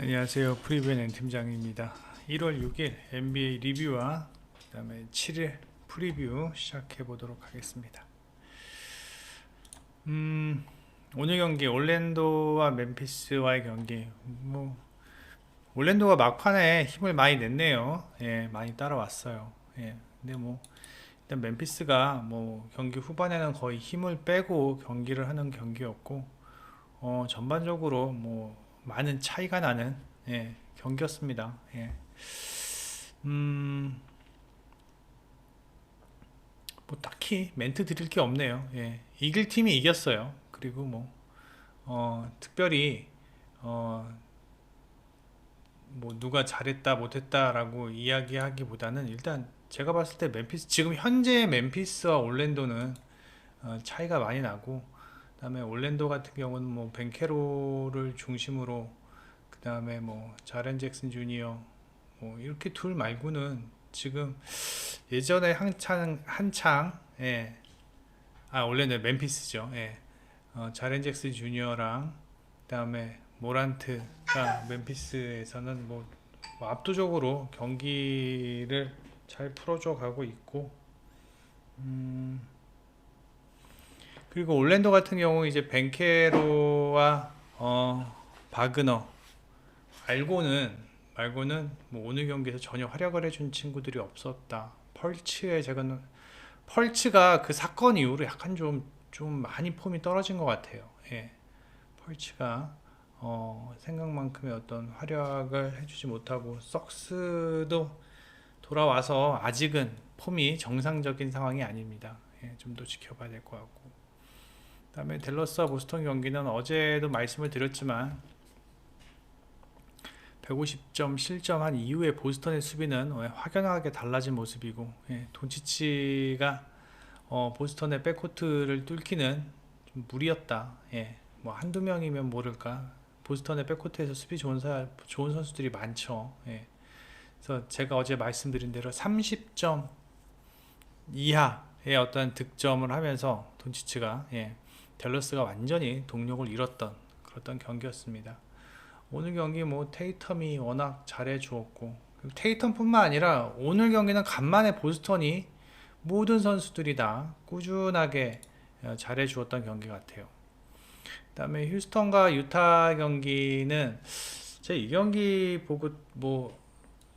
안녕하세요. 프리뷰의 팀장입니다. 1월 6일 NBA 리뷰와 그 다음에 7일 프리뷰 시작해 보도록 하겠습니다. 오늘 경기 올랜도와 멤피스와의 경기, 올랜도가 막판에 힘을 많이 냈네요. 예, 많이 따라왔어요. 예, 근데 일단 멤피스가 경기 후반에는 거의 힘을 빼고 경기를 하는 경기였고, 전반적으로 많은 차이가 나는, 예, 경기였습니다. 예. 음, 딱히 멘트 드릴 게 없네요. 예. 이길 팀이 이겼어요. 그리고 특별히 어, 누가 잘했다 못했다라고 이야기하기보다는, 일단 제가 봤을 때 지금 현재 멤피스와 올랜도는 차이가 많이 나고, 그다음에 올랜도 같은 경우는 벤케로를 중심으로, 그다음에 자렌 잭슨 주니어, 이렇게 둘 말고는 지금 예전에 한창, 예, 올랜도 멤피스죠. 예. 자렌 잭슨 주니어랑 그다음에 모란트가 멤피스에서는 압도적으로 경기를 잘 풀어줘 가고 있고, 그리고 올랜도 같은 경우 이제 벤케로와 바그너 말고는 오늘 경기에서 전혀 활약을 해준 친구들이 없었다. 펄츠가 그 사건 이후로 약간 좀 많이 폼이 떨어진 것 같아요. 예. 펄츠가 생각만큼의 어떤 활약을 해주지 못하고, 썩스도 돌아와서 아직은 폼이 정상적인 상황이 아닙니다. 예, 좀 더 지켜봐야 될 것 같고, 그다음에 댈러스와 보스턴 경기는 어제도 말씀을 드렸지만 150점 실점한 이후에 보스턴의 수비는 확연하게 달라진 모습이고, 예, 돈치치가 보스턴의 백코트를 뚫기는 좀 무리였다. 예, 한두 명이면 모를까. 보스턴의 백코트에서 수비 좋은 선수들이 많죠. 예, 그래서 제가 어제 말씀드린 대로 30점 이하의 어떤 득점을 하면서 돈치치가, 예, 댈러스가 완전히 동력을 잃었던 그랬던 경기였습니다. 오늘 경기 테이텀이 워낙 잘해 주었고, 테이텀뿐만 아니라 오늘 경기는 간만에 보스턴이 모든 선수들이 다 꾸준하게 잘해 주었던 경기 같아요. 그다음에 휴스턴과 유타 경기는 제가 이 경기 보고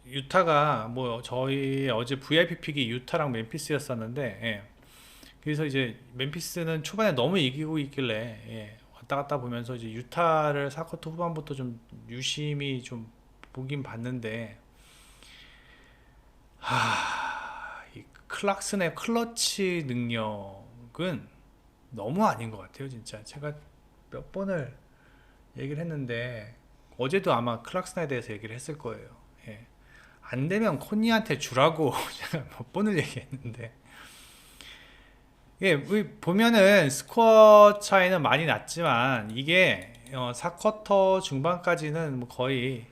유타가 저희 어제 VIP 픽이 유타랑 멤피스였었는데, 예. 그래서 이제 멤피스는 초반에 너무 이기고 있길래, 예, 왔다 갔다 보면서 이제 유타를 4쿼터 후반부터 좀 유심히 좀 보긴 봤는데, 이 클락슨의 클러치 능력은 너무 아닌 것 같아요, 진짜. 제가 몇 번을 얘기를 했는데, 어제도 아마 클락슨에 대해서 얘기를 했을 거예요. 예. 안 되면 코니한테 주라고 제가 몇 번을 얘기했는데, 예, 보면은 스코어 차이는 많이 났지만, 이게 4쿼터 중반까지는 거의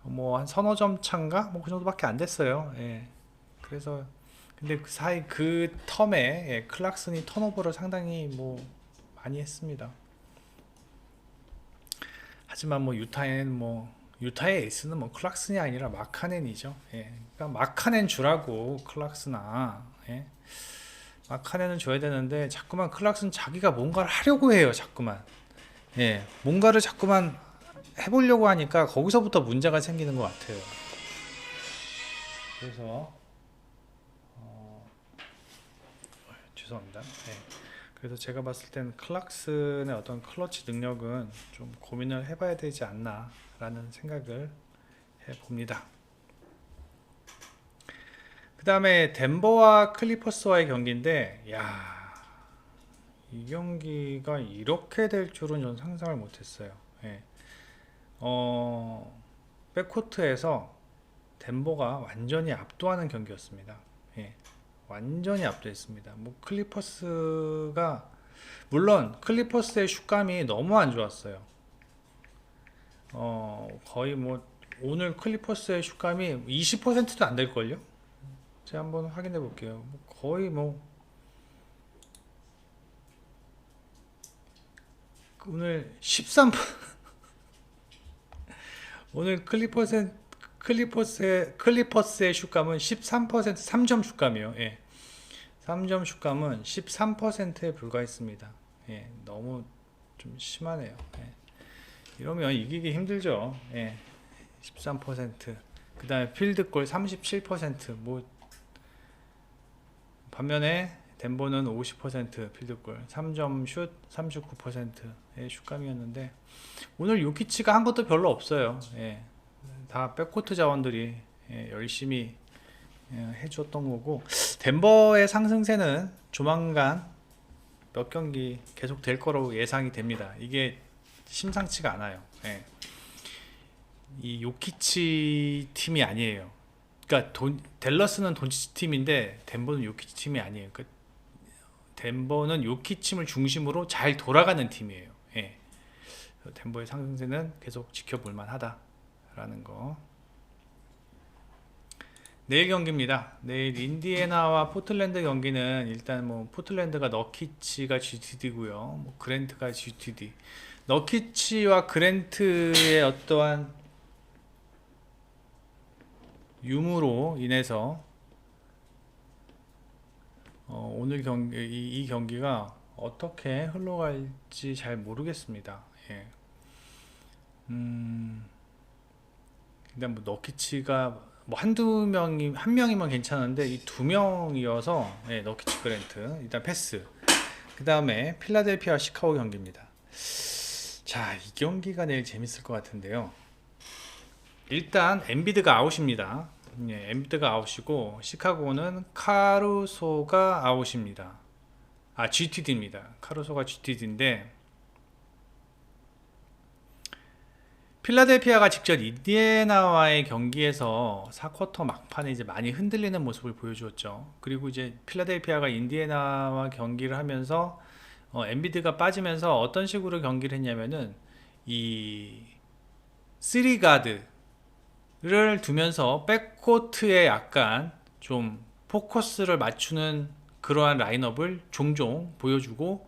한 서너 점 차인가? 그 정도밖에 안 됐어요. 예. 그래서 근데 그 사이 그 텀에, 예, 클락슨이 턴오버를 상당히 많이 했습니다. 하지만 유타의 에이스는 클락슨이 아니라 마카넨이죠. 예. 그러니까 마카넨 주라고, 클락슨아. 예. 마카넨은 줘야 되는데 자꾸만 클락슨 자기가 뭔가를 하려고 해요. 자꾸만. 예. 뭔가를 자꾸만 해보려고 하니까 거기서부터 문제가 생기는 것 같아요. 그래서 죄송합니다. 예. 그래서 제가 봤을 땐 클락슨의 어떤 클러치 능력은 좀 고민을 해봐야 되지 않나라는 생각을 해봅니다. 그 다음에 덴버와 클리퍼스와의 경기인데, 이 경기가 이렇게 될 줄은 전 상상을 못했어요. 예. 백코트에서 덴버가 완전히 압도하는 경기였습니다. 예. 완전히 압도했습니다. 클리퍼스가, 물론 클리퍼스의 슛감이 너무 안 좋았어요. 거의 오늘 클리퍼스의 슛감이 20%도 안 될걸요? 제가 한번 확인해 볼게요. 거의 오늘 13, 오늘 클리퍼스의 슛감은 13%, 3점 슛감이요. 예. 3점 슛감은 13%에 불과했습니다. 예. 너무 좀 심하네요. 예. 이러면 이기기 힘들죠. 예. 13%. 그 다음에 필드골 37%. 뭐, 반면에 덴버는 50% 필드골, 3점 슛 39%의 슛감이었는데, 오늘 요키치가 한 것도 별로 없어요. 예. 다 백코트 자원들이 열심히 해줬던 거고, 덴버의 상승세는 조만간 몇 경기 계속 될 거라고 예상이 됩니다. 이게 심상치가 않아요. 예. 이 요키치 팀이 아니에요. 그러니까 댈러스는 돈치치 팀인데 덴버는 요키치 팀이 아니에요. 그러니까 덴버는 요키치를 중심으로 잘 돌아가는 팀이에요. 예. 덴버의 상승세는 계속 지켜볼 만하다라는 거. 내일 경기입니다. 내일 인디애나와 포틀랜드 경기는 일단 뭐 포틀랜드가 너키치가 GTD고요. 뭐 그랜트가 GTD. 너키치와 그랜트의 어떠한 유무로 인해서 오늘 이 경기가 어떻게 흘러갈지 잘 모르겠습니다. 예. 일단 뭐 너키치가 뭐 한두 명이 한 명이면 괜찮은데 이 두 명이어서 예, 너키치 그랜트 일단 패스. 그 다음에 필라델피아 시카고 경기입니다. 자, 이 경기가 내일 재밌을 것 같은데요. 일단 엔비드가 아웃입니다. 예, 엔비드가 아웃이고 시카고는 카루소가 아웃입니다. 아, GTD입니다. 카루소가 GTD인데 필라델피아가 직접 인디애나와의 경기에서 4쿼터 막판에 이제 많이 흔들리는 모습을 보여주었죠. 그리고 이제 필라델피아가 인디애나와 경기를 하면서 엔비드가 빠지면서 어떤 식으로 경기를 했냐면은 이 3가드를 두면서 백코트에 약간 좀 포커스를 맞추는 그러한 라인업을 종종 보여주고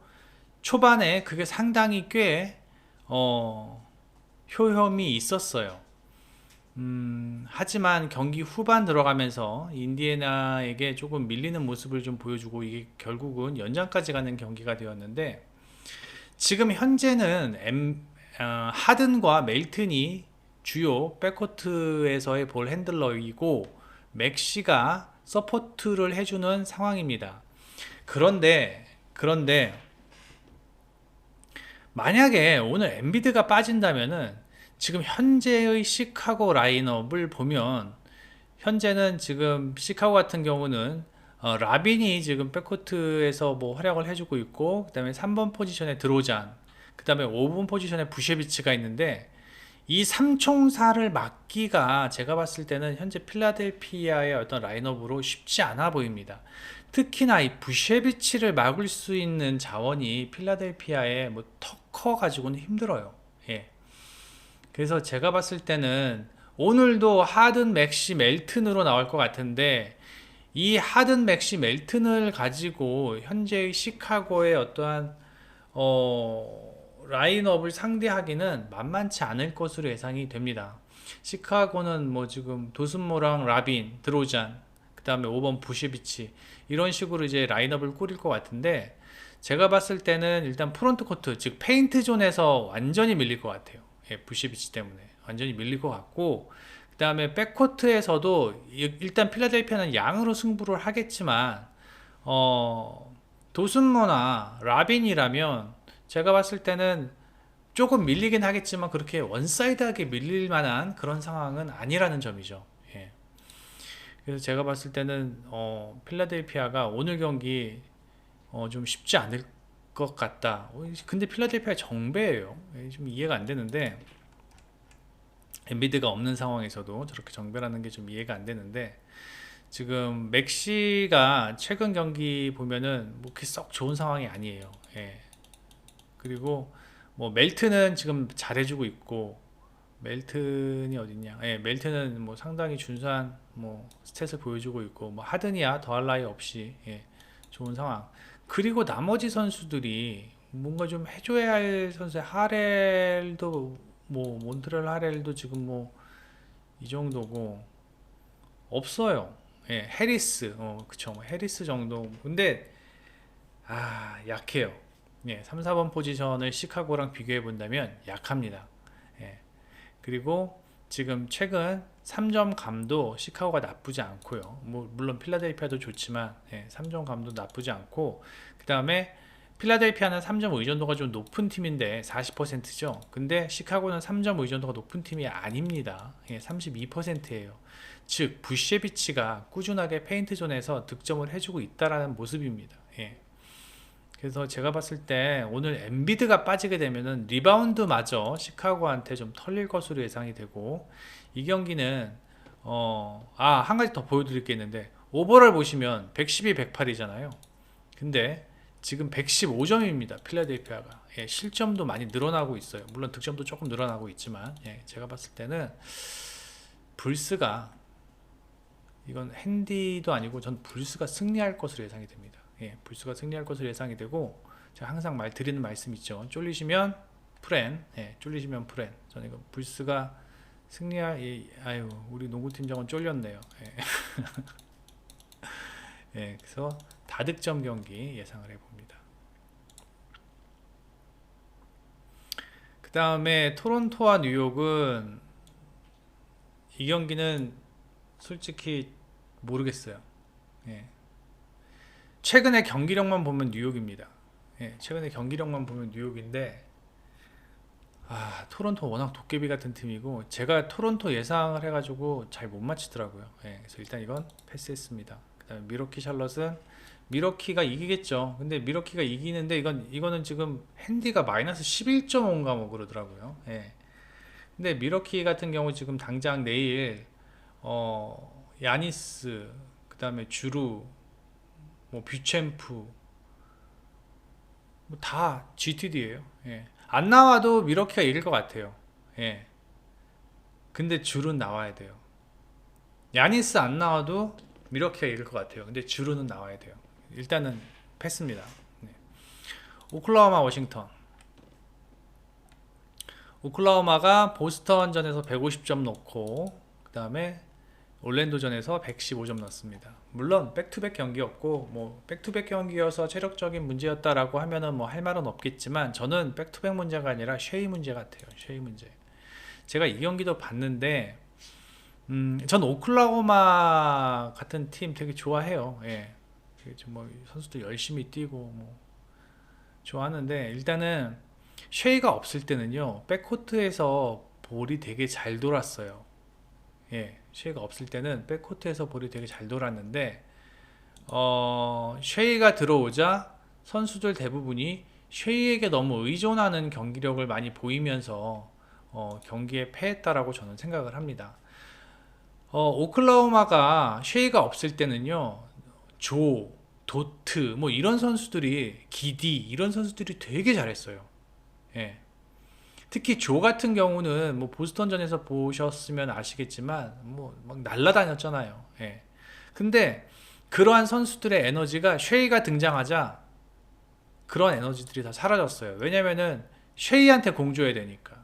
초반에 그게 상당히 꽤 효험이 있었어요. 하지만 경기 후반 들어가면서 인디애나에게 조금 밀리는 모습을 좀 보여주고 이게 결국은 연장까지 가는 경기가 되었는데 지금 현재는 하든과 멜튼이 주요 백코트에서의 볼 핸들러이고 맥시가 서포트를 해주는 상황입니다. 그런데 만약에 오늘 엔비드가 빠진다면은 지금 현재의 시카고 라인업을 보면 현재는 지금 시카고 같은 경우는 라빈이 지금 백코트에서 뭐 활약을 해주고 있고 그 다음에 3번 포지션에 드로잔 그 다음에 5번 포지션에 부셰비치가 있는데 이 삼총사를 막기가 제가 봤을 때는 현재 필라델피아의 어떤 라인업으로 쉽지 않아 보입니다. 특히나 이 부셰비치를 막을 수 있는 자원이 필라델피아의 뭐 터커 가지고는 힘들어요. 예. 그래서 제가 봤을 때는 오늘도 하든 맥시 멜튼으로 나올 것 같은데 이 하든 맥시 멜튼을 가지고 현재의 시카고의 어떠한 라인업을 상대하기는 만만치 않을 것으로 예상이 됩니다. 시카고는 뭐 지금 도슨모랑 라빈, 드로잔, 그 다음에 5번 부시비치 이런 식으로 이제 라인업을 꾸릴 것 같은데 제가 봤을 때는 일단 프론트 코트 즉 페인트 존에서 완전히 밀릴 것 같아요. 예, 부시비치 때문에 완전히 밀릴 것 같고 그 다음에 백코트에서도 일단 필라델피아는 양으로 승부를 하겠지만 도슨모나 라빈이라면 제가 봤을 때는 조금 밀리긴 하겠지만 그렇게 원사이드하게 밀릴 만한 그런 상황은 아니라는 점이죠. 예. 그래서 제가 봤을 때는 필라델피아가 오늘 경기 좀 쉽지 않을 것 같다. 근데 필라델피아 정배예요. 좀 이해가 안 되는데 엔비드가 없는 상황에서도 저렇게 정배라는 게 좀 이해가 안 되는데 지금 맥시가 최근 경기 보면은 뭐 그렇게 썩 좋은 상황이 아니에요. 예. 그리고 뭐 멜튼은 지금 잘해주고 있고 멜튼이 어딨냐? 예, 멜튼은 뭐 상당히 준수한 뭐 스탯을 보여주고 있고 뭐 하든이야 더할 나위 없이 예, 좋은 상황. 그리고 나머지 선수들이 뭔가 좀 해줘야 할 선수 하렐도 뭐 몬트레al 하렐도 지금 뭐 이 정도고 없어요. 예, 해리스, 그쵸, 뭐 해리스 정도. 근데 약해요. 예, 3, 4번 포지션을 시카고랑 비교해 본다면 약합니다. 예, 그리고 지금 최근 3점 감도 시카고가 나쁘지 않고요. 뭐 물론 필라델피아도 좋지만 3점 감도 나쁘지 않고, 그 다음에 필라델피아는 3점 의존도가 좀 높은 팀인데 40%죠. 근데 시카고는 3점 의존도가 높은 팀이 아닙니다. 32%예요. 즉 부셰비치가 꾸준하게 페인트 존에서 득점을 해주고 있다라는 모습입니다. 그래서 제가 봤을 때 오늘 엔비드가 빠지게 되면은 리바운드마저 시카고한테 좀 털릴 것으로 예상이 되고, 이 경기는 한 가지 더 보여드릴 게 있는데, 오버를 보시면 112, 108이잖아요. 근데 지금 115점입니다. 필라델피아가. 실점도 많이 늘어나고 있어요. 물론 득점도 조금 늘어나고 있지만, 제가 봤을 때는 불스가, 이건 핸디도 아니고 전 불스가 승리할 것으로 예상이 됩니다. 불스가 승리할 것으로 예상이 되고, 제가 항상 드리는 말씀 있죠. 쫄리시면 프렌, 쫄리시면 프렌. 저는 이거 불스가 승리할, 우리 농구팀장은 쫄렸네요. 그래서 다득점 경기 예상을 해봅니다. 그 다음에 토론토와 뉴욕은, 이 경기는 솔직히 모르겠어요. 최근에 경기력만 보면 뉴욕입니다. 최근에 경기력만 보면 뉴욕인데, 토론토 워낙 도깨비 같은 팀이고, 제가 토론토 예상을 해가지고 잘 못 맞히더라고요. 그래서 일단 이건 패스했습니다. 그 다음에 미러키 샬럿은 미러키가 이기겠죠. 근데 미러키가 이기는데 이거는 지금 핸디가 마이너스 11.5인가 뭐 그러더라고요. 근데 미러키 같은 경우 지금 당장 내일 야니스, 그 다음에 주루, 뭐 뷰챔프, 뭐 다 GTD예요. 안 나와도 미러키가 이길 것 같아요. 근데 줄은 나와야 돼요. 야니스 안 나와도 미러키가 이길 것 같아요. 근데 주루는 나와야 돼요. 일단은 패스입니다. 오클라호마 워싱턴. 오클라호마가 보스턴전에서 150점 넣고, 그 다음에 올랜도전에서 115점 넣었습니다. 물론 백투백 경기였고, 뭐 백투백 경기여서 체력적인 문제였다라고 하면은 뭐 할 말은 없겠지만, 저는 백투백 문제가 아니라 쉐이 문제 같아요. 쉐이 문제. 제가 이 경기도 봤는데, 전 오클라호마 같은 팀 되게 좋아해요. 뭐 선수도 열심히 뛰고 뭐 좋아하는데, 일단은 쉐이가 없을 때는요, 백코트에서 볼이 되게 잘 돌았어요. 쉐이가 없을 때는 백코트에서 볼이 되게 잘 돌았는데, 쉐이가 들어오자 선수들 대부분이 쉐이에게 너무 의존하는 경기력을 많이 보이면서 경기에 패했다라고 저는 생각을 합니다. 오클라호마가 쉐이가 없을 때는요, 조, 도트, 뭐 이런 선수들이, 기디 이런 선수들이 되게 잘했어요. 특히 조 같은 경우는 뭐 보스턴전에서 보셨으면 아시겠지만 뭐 막 날라다녔잖아요. 근데 그러한 선수들의 에너지가 쉐이가 등장하자 그런 에너지들이 다 사라졌어요. 왜냐면은 쉐이한테 공줘야 되니까.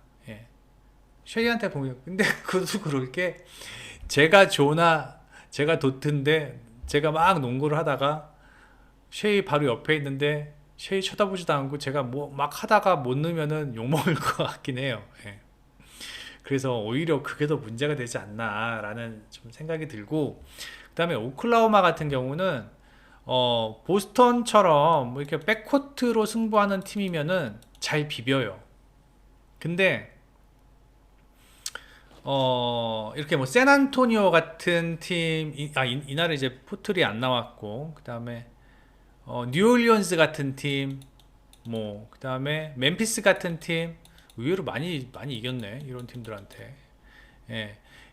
쉐이한테 공줘. 근데 그것도 그럴 게, 제가 조나 제가 도트인데 제가 막 농구를 하다가 쉐이 바로 옆에 있는데 쉐이 쳐다보지도 않고 제가 뭐 막 하다가 못 넣으면은 욕먹을 것 같긴 해요. 그래서 오히려 그게 더 문제가 되지 않나라는 좀 생각이 들고, 그 다음에 오클라호마 같은 경우는 보스턴처럼 뭐 이렇게 백코트로 승부하는 팀이면은 잘 비벼요. 근데 이렇게 뭐 샌안토니오 같은 팀, 이날은 이제 포틀이 안 나왔고, 그 다음에 뉴올리언스 같은 팀, 뭐 그 다음에 멤피스 같은 팀, 의외로 많이 이겼네, 이런 팀들한테.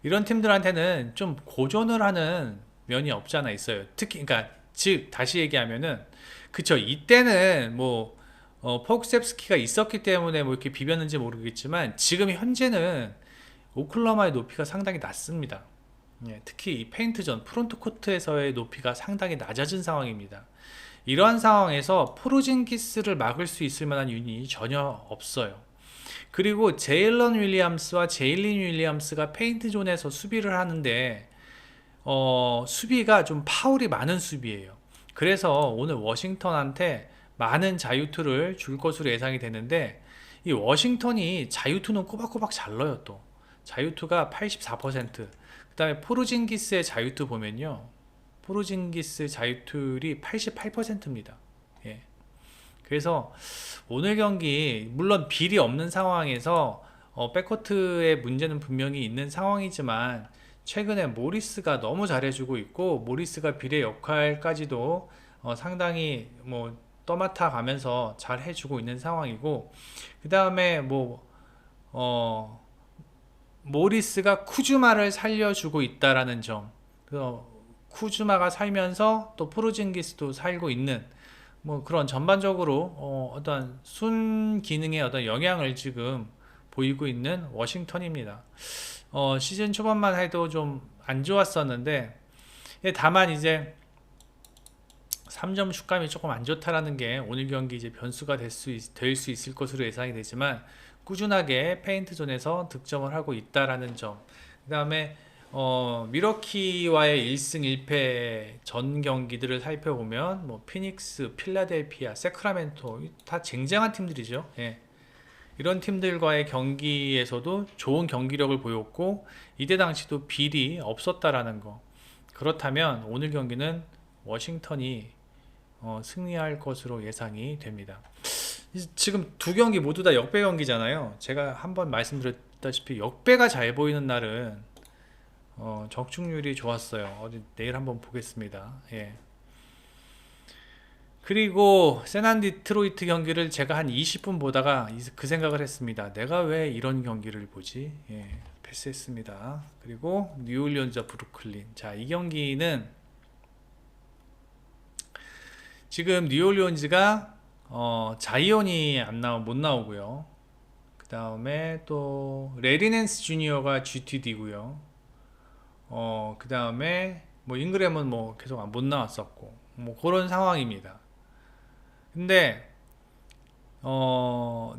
이런 팀들한테는 좀 고전을 하는 면이 없지 않아 있어요. 특히, 그러니까 즉 다시 얘기하면은, 그쵸, 이때는 뭐 포크셉스키가 있었기 때문에 뭐 이렇게 비볐는지 모르겠지만, 지금 현재는 오클라호마의 높이가 상당히 낮습니다. 특히 이 페인트전, 프론트 코트에서의 높이가 상당히 낮아진 상황입니다. 이러한 상황에서 포르징기스를 막을 수 있을 만한 유닛이 전혀 없어요. 그리고 제일런 윌리엄스와 제일린 윌리엄스가 페인트 존에서 수비를 하는데 수비가 좀 파울이 많은 수비예요. 그래서 오늘 워싱턴한테 많은 자유투를 줄 것으로 예상이 되는데 이 워싱턴이 자유투는 꼬박꼬박 잘 넣어요 또. 자유투가 84%. 그다음에 포르징기스의 자유투 보면요. 포르징기스 자유투율이 88%입니다. 예. 그래서 오늘 경기 물론 빌이 없는 상황에서 백코트의 문제는 분명히 있는 상황이지만 최근에 모리스가 너무 잘해주고 있고 모리스가 빌의 역할까지도 상당히 뭐 떠맡아 가면서 잘 해주고 있는 상황이고 그 다음에 모리스가 쿠즈마를 살려주고 있다라는 점. 그래서 쿠즈마가 살면서 또 포르징기스도 살고 있는 뭐 그런 전반적으로 어떤 순 기능의 어떤 영향을 지금 보이고 있는 워싱턴입니다. 시즌 초반만 해도 좀 안 좋았었는데 다만 이제 3점 슛감이 조금 안 좋다라는 게 오늘 경기 이제 변수가 될 수 있을 것으로 예상이 되지만 꾸준하게 페인트 존에서 득점을 하고 있다라는 점. 그다음에 미러키와의 1승 1패 전 경기들을 살펴보면 뭐 피닉스, 필라델피아, 세크라멘토 다 쟁쟁한 팀들이죠. 예. 이런 팀들과의 경기에서도 좋은 경기력을 보였고 이때 당시도 빌이 없었다라는 거. 그렇다면 오늘 경기는 워싱턴이 승리할 것으로 예상이 됩니다. 지금 두 경기 모두 다 역배 경기잖아요. 제가 한번 말씀드렸다시피 역배가 잘 보이는 날은 적중률이 좋았어요. 내일 한번 보겠습니다. 예. 그리고 세난 디트로이트 경기를 제가 한 20분 보다가 그 생각을 했습니다. 내가 왜 이런 경기를 보지? 예, 패스했습니다. 그리고 뉴올리언즈와 브루클린. 자, 이 경기는 지금 뉴올리언즈가 자이온이 못 나오고요. 그 다음에 또 레리 낸스 주니어가 GTD고요. 그 다음에 뭐 잉그램은 뭐 계속 못 나왔었고 뭐 그런 상황입니다. 근데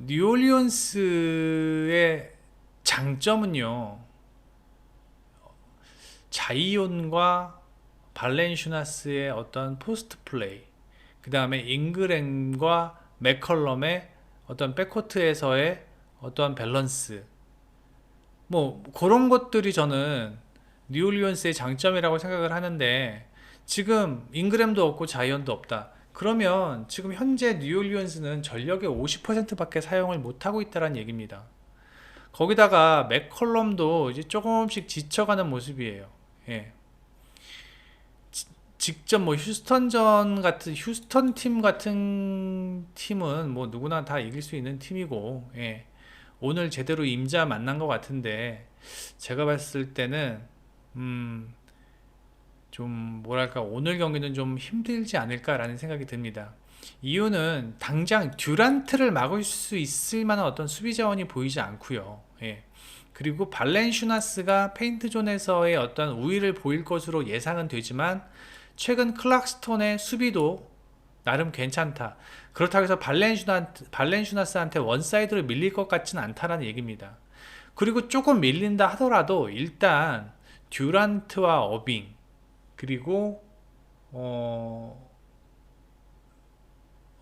뉴올리언스의 장점은요, 자이온과 발렌슈나스의 어떤 포스트 플레이, 그 다음에 잉그램과 맥컬럼의 어떤 백코트에서의 어떤 밸런스, 뭐 그런 것들이 저는 뉴올리언스의 장점이라고 생각을 하는데 지금 잉그램도 없고 자이언도 없다. 그러면 지금 현재 뉴올리언스는 전력의 50%밖에 사용을 못하고 있다는 얘기입니다. 거기다가 맥컬럼도 이제 조금씩 지쳐가는 모습이에요. 예. 직접 뭐 휴스턴 팀 같은 팀은 뭐 누구나 다 이길 수 있는 팀이고, 예. 오늘 제대로 임자 만난 것 같은데 제가 봤을 때는 좀 뭐랄까 오늘 경기는 좀 힘들지 않을까라는 생각이 듭니다. 이유는 당장 듀란트를 막을 수 있을 만한 어떤 수비 자원이 보이지 않고요. 예. 그리고 발렌슈나스가 페인트 존에서의 어떤 우위를 보일 것으로 예상은 되지만 최근 클락스톤의 수비도 나름 괜찮다. 그렇다고 해서 발렌슈나스한테 원사이드로 밀릴 것 같지는 않다라는 얘기입니다. 그리고 조금 밀린다 하더라도 일단 듀란트와 어빙 그리고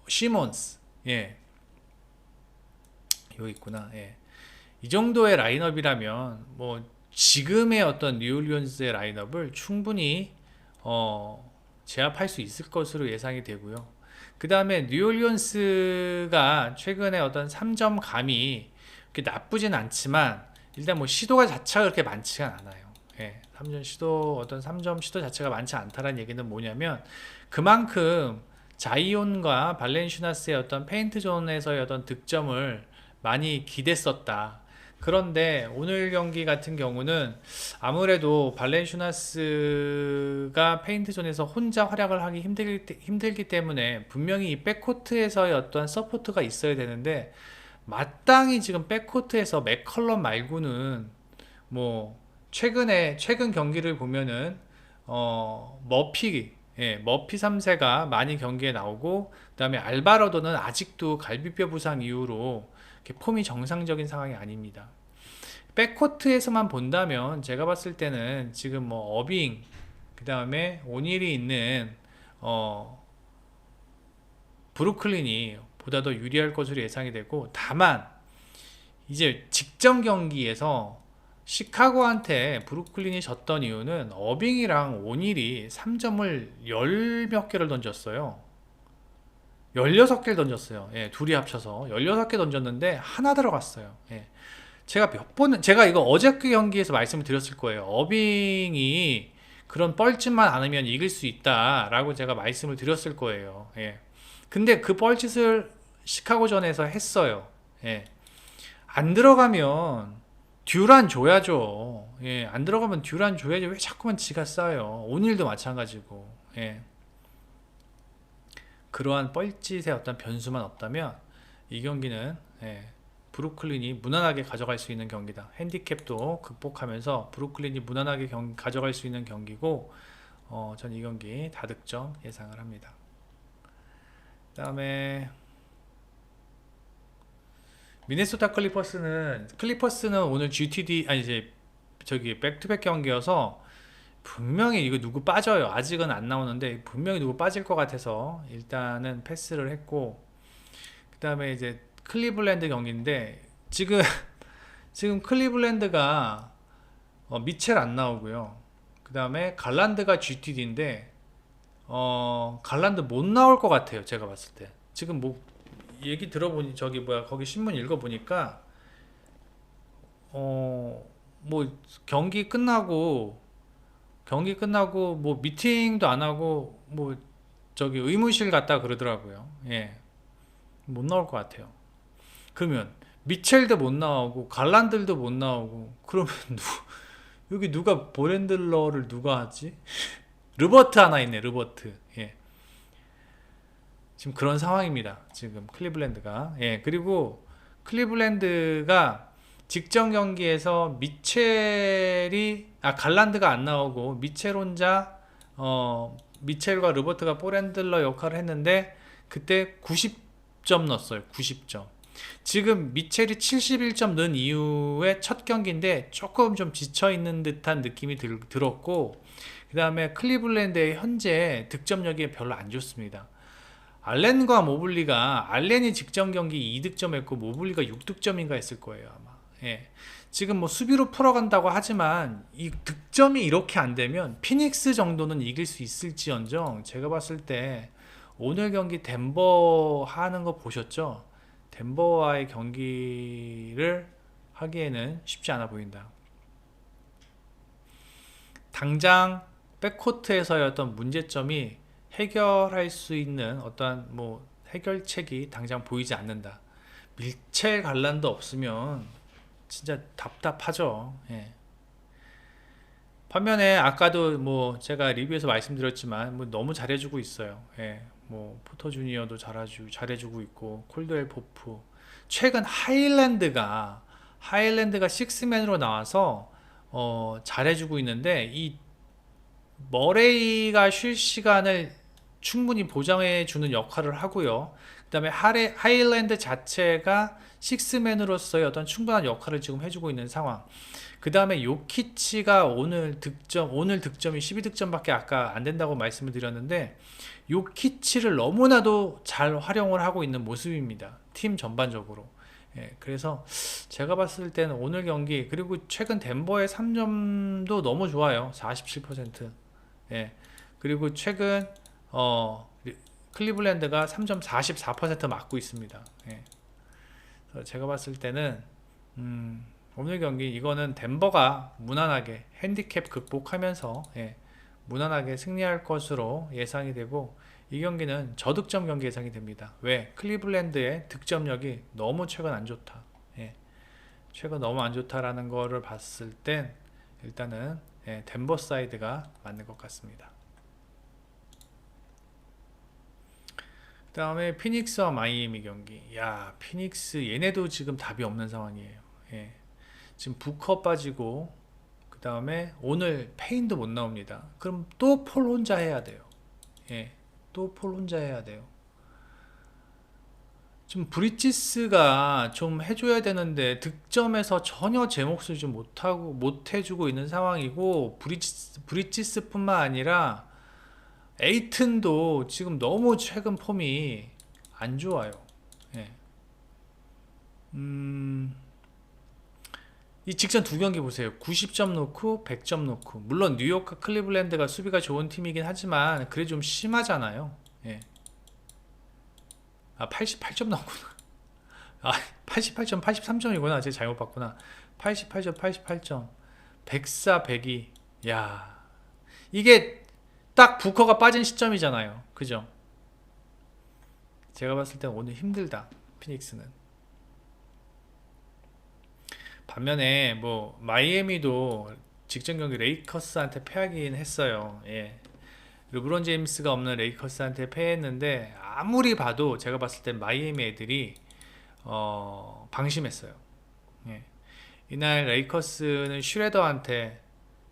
시몬스, 예, 여기 있구나. 예. 이 정도의 라인업이라면 뭐 지금의 어떤 뉴올리언스의 라인업을 충분히 제압할 수 있을 것으로 예상이 되고요. 그 다음에 뉴올리언스가 최근에 어떤 3점 감이 그렇게 나쁘진 않지만 일단 뭐 시도가 자체가 그렇게 많지가 않아요. 예, 3점 시도 자체가 많지 않다는 얘기는 뭐냐면 그만큼 자이온과 발렌슈나스의 어떤 페인트 존에서의 어떤 득점을 많이 기댔었다. 그런데 오늘 경기 같은 경우는 아무래도 발렌슈나스가 페인트 존에서 혼자 활약을 하기 힘들기 때문에 분명히 이 백코트에서의 어떤 서포트가 있어야 되는데 마땅히 지금 백코트에서 맥컬럼 말고는 뭐 최근 경기를 보면은 머피 3세가 많이 경기에 나오고 그다음에 알바로도는 아직도 갈비뼈 부상 이후로 폼이 정상적인 상황이 아닙니다. 백코트에서만 본다면 제가 봤을 때는 지금 뭐 어빙 그 다음에 오닐이 있는 브루클린이 보다 더 유리할 것으로 예상이 되고, 다만 이제 직전 경기에서 시카고한테 브루클린이 졌던 이유는 어빙이랑 오닐이 3점을 열 몇 개를 던졌어요. 16개를 던졌어요. 예, 둘이 합쳐서 16개 던졌는데 하나 들어갔어요. 예. 제가 이거 어저께 경기에서 말씀을 드렸을 거예요. 어빙이 그런 뻘짓만 않으면 이길 수 있다라고 제가 말씀을 드렸을 거예요. 예. 근데 그 뻘짓을 시카고전에서 했어요. 예. 안 들어가면 듀란 줘야죠. 예. 안 들어가면 듀란 줘야죠. 왜 자꾸만 지가 싸요? 오늘도 마찬가지고. 예. 그러한 뻘짓의 어떤 변수만 없다면 이 경기는, 예, 브루클린이 무난하게 가져갈 수 있는 경기다. 핸디캡도 극복하면서 브루클린이 무난하게 가져갈 수 있는 경기고, 전 이 경기 다득점 예상을 합니다. 그 다음에 미네소타 클리퍼스는 오늘 GTD 아니 이제 저기 백투백 경기여서 분명히 이거 누구 빠져요. 아직은 안 나오는데 분명히 누구 빠질 것 같아서 일단은 패스를 했고, 그 다음에 이제 클리블랜드 경기인데 지금 클리블랜드가 미첼 안 나오고요. 그 다음에 갈란드가 GTD인데 갈란드 못 나올 것 같아요. 제가 봤을 때 지금 뭐 얘기 들어보니 저기 뭐야 거기 신문 읽어보니까 뭐 경기 끝나고 뭐 미팅도 안 하고 뭐 저기 의무실 갔다 그러더라고요. 예, 못 나올 것 같아요. 그러면 미첼도 못 나오고 갈란들도 못 나오고 그러면 여기 누가 보렌들러를 누가 하지? 르버트 하나 있네. 르버트. 예. 지금 그런 상황입니다. 지금 클리블랜드가. 예. 그리고 클리블랜드가 직전 경기에서 갈란드가 안 나오고 미첼 혼자 미첼과 르버트가 보렌들러 역할을 했는데 그때 90점 넣었어요. 90점. 지금 미첼이 71점 넣은 이후에 첫 경기인데 조금 좀 지쳐있는 듯한 느낌이 들었고, 그 다음에 클리블랜드의 현재 득점력이 별로 안 좋습니다. 알렌과 모블리가, 알렌이 직전 경기 2득점 했고 모블리가 6득점인가 했을 거예요 아마. 예. 지금 뭐 수비로 풀어간다고 하지만 이 득점이 이렇게 안 되면 피닉스 정도는 이길 수 있을지언정 제가 봤을 때 오늘 경기 덴버 하는 거 보셨죠? 덴버와의 경기를 하기에는 쉽지 않아 보인다. 당장 백코트에서의 어떤 문제점이 해결할 수 있는 어떠한 뭐 해결책이 당장 보이지 않는다. 밀첼 갈란도 없으면 진짜 답답하죠. 예. 반면에 아까도 뭐 제가 리뷰에서 말씀드렸지만 뭐 너무 잘해주고 있어요. 예. 뭐 포터 주니어도 잘해주고 있고 콜드웰 포프, 최근 하일랜드가 식스맨으로 나와서 잘해주고 있는데 이 머레이가 쉴 시간을 충분히 보장해주는 역할을 하고요. 그 다음에 하일랜드 자체가 식스맨으로서의 어떤 충분한 역할을 지금 해주고 있는 상황. 그 다음에 요키치가 오늘 득점이 12득점밖에 아까 안 된다고 말씀을 드렸는데 요키치를 너무나도 잘 활용을 하고 있는 모습입니다. 팀 전반적으로. 예, 그래서 제가 봤을 때는 오늘 경기, 그리고 최근 덴버의 3점도 너무 좋아요. 47%. 예, 그리고 최근 클리블랜드가 3점 44% 맞고 있습니다. 예. 그래서 제가 봤을 때는 오늘 경기 이거는 덴버가 무난하게 핸디캡 극복하면서, 예, 무난하게 승리할 것으로 예상이 되고, 이 경기는 저득점 경기 예상이 됩니다. 왜? 클리블랜드의 득점력이 너무 최근 안 좋다. 예, 최근 너무 안 좋다라는 거를 봤을 땐 일단은, 예, 덴버 사이드가 맞는 것 같습니다. 그 다음에 피닉스와 마이애미 경기. 야, 피닉스 얘네도 지금 답이 없는 상황이에요. 예, 지금 부커 빠지고 그 다음에 오늘 페인도 못 나옵니다. 그럼 또 폴 혼자 해야 돼요. 예, 또 폴 혼자 해야 돼요. 좀 브리지스가 좀 해줘야 되는데 득점에서 전혀 제 몫을 좀 못하고 못 해주고 있는 상황이고, 브리지스뿐만 아니라 에이튼도 지금 너무 최근 폼이 안 좋아요. 예. 음, 이 직전 두 경기 보세요. 90점 놓고 100점 놓고. 물론 뉴욕과 클리블랜드가 수비가 좋은 팀이긴 하지만 그래 좀 심하잖아요. 예. 아, 88점 나왔구나. 아, 88점, 83점이구나. 제가 잘못 봤구나. 88점, 88점. 104, 102. 야, 이게 딱 부커가 빠진 시점이잖아요. 그죠? 제가 봤을 때 오늘 힘들다. 피닉스는. 반면에 뭐 마이애미도 직전 경기 레이커스한테 패하긴 했어요. 예. 르브론 제임스가 없는 레이커스한테 패했는데 아무리 봐도 제가 봤을 때 마이애미 애들이 방심했어요. 예. 이날 레이커스는 슈레더한테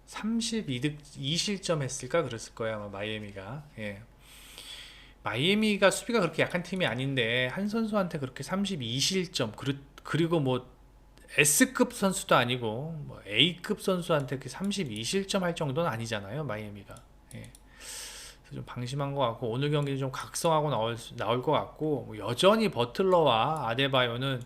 32득 2실점 했을까 그랬을 거야 아마 마이애미가. 예. 마이애미가 수비가 그렇게 약한 팀이 아닌데 한 선수한테 그렇게 32실점 그리고 뭐 S급 선수도 아니고 뭐 A급 선수한테 이렇게 32실점 할 정도는 아니잖아요 마이애미가. 예. 그래서 좀 방심한 것 같고 오늘 경기는 좀 각성하고 나올 것 같고, 뭐 여전히 버틀러와 아데바요는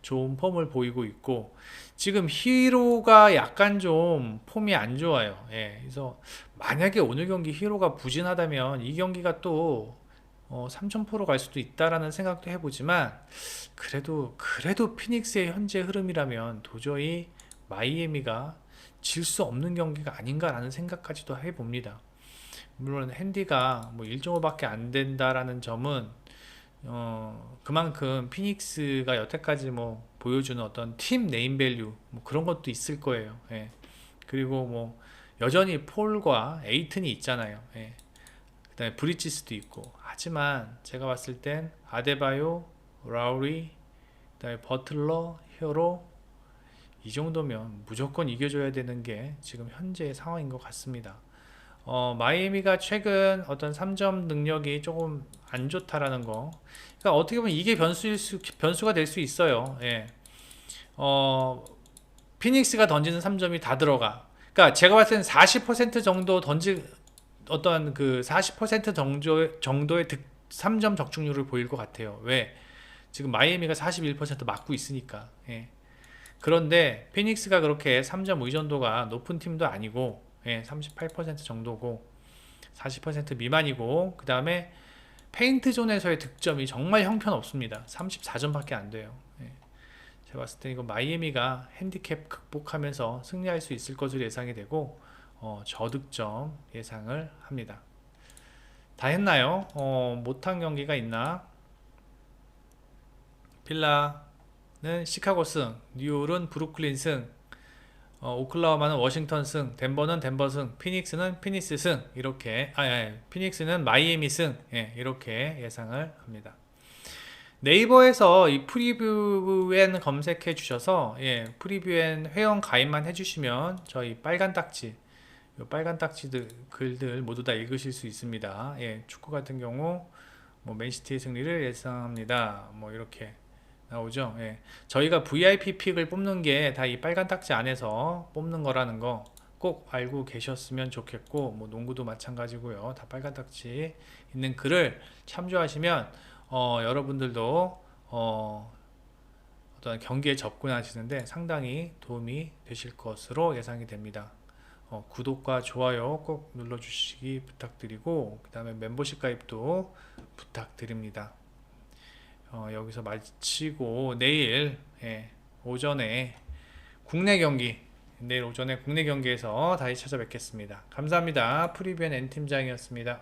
좋은 폼을 보이고 있고, 지금 히로가 약간 좀 폼이 안 좋아요. 예. 그래서 만약에 오늘 경기 히로가 부진하다면 이 경기가 또 3000% 갈 수도 있다라는 생각도 해보지만, 그래도 피닉스의 현재 흐름이라면 도저히 마이애미가 질 수 없는 경기가 아닌가라는 생각까지도 해봅니다. 물론 핸디가 뭐 1.5밖에 안 된다라는 점은 그만큼 피닉스가 여태까지 뭐 보여주는 어떤 팀 네임밸류 뭐 그런 것도 있을 거예요. 예. 그리고 뭐 여전히 폴과 에이튼이 있잖아요. 예. 그다음에 브리지스도 있고. 하지만 제가 봤을 땐 아데바요, 라우리, 그다음에 버틀러, 히어로, 이 정도면 무조건 이겨줘야 되는 게 지금 현재의 상황인 것 같습니다. 마이애미가 최근 어떤 3점 능력이 조금 안 좋다라는 거. 그러니까 어떻게 보면 이게 변수가 될 수 있어요. 예. 피닉스가 던지는 3점이 다 들어가. 그러니까 제가 봤을 때는 40% 정도 어떤 그 40% 정도의 3점 적중률을 보일 것 같아요. 왜? 지금 마이애미가 41% 맞고 있으니까. 예. 그런데 피닉스가 그렇게 3점 의존도가 높은 팀도 아니고, 예, 38% 정도고 40% 미만이고, 그 다음에 페인트 존에서의 득점이 정말 형편없습니다. 34점밖에 안 돼요. 예. 제가 봤을 때 이거 마이애미가 핸디캡 극복하면서 승리할 수 있을 것으로 예상이 되고, 저득점 예상을 합니다. 다 했나요? 못한 경기가 있나? 필라는 시카고 승, 뉴욕은 브루클린 승, 오클라호마는 워싱턴 승, 덴버는 덴버 승, 피닉스는 피닉스 승, 이렇게, 피닉스는 마이애미 승, 예, 이렇게 예상을 합니다. 네이버에서 이 프리뷰엔 검색해 주셔서, 예, 프리뷰엔 회원 가입만 해주시면 저희 빨간 딱지, 빨간 딱지들 글들 모두 다 읽으실 수 있습니다. 예, 축구 같은 경우 뭐 맨시티의 승리를 예상합니다. 뭐 이렇게 나오죠. 예. 저희가 VIP 픽을 뽑는 게 다 이 빨간 딱지 안에서 뽑는 거라는 거 꼭 알고 계셨으면 좋겠고, 뭐 농구도 마찬가지고요. 다 빨간 딱지 있는 글을 참조하시면 여러분들도 어떤 경기에 접근하시는데 상당히 도움이 되실 것으로 예상이 됩니다. 구독과 좋아요 꼭 눌러주시기 부탁드리고, 그 다음에 멤버십 가입도 부탁드립니다. 여기서 마치고 내일 오전에 내일 오전에 국내 경기에서 다시 찾아뵙겠습니다. 감사합니다. 프리뷰엔 N팀장이었습니다.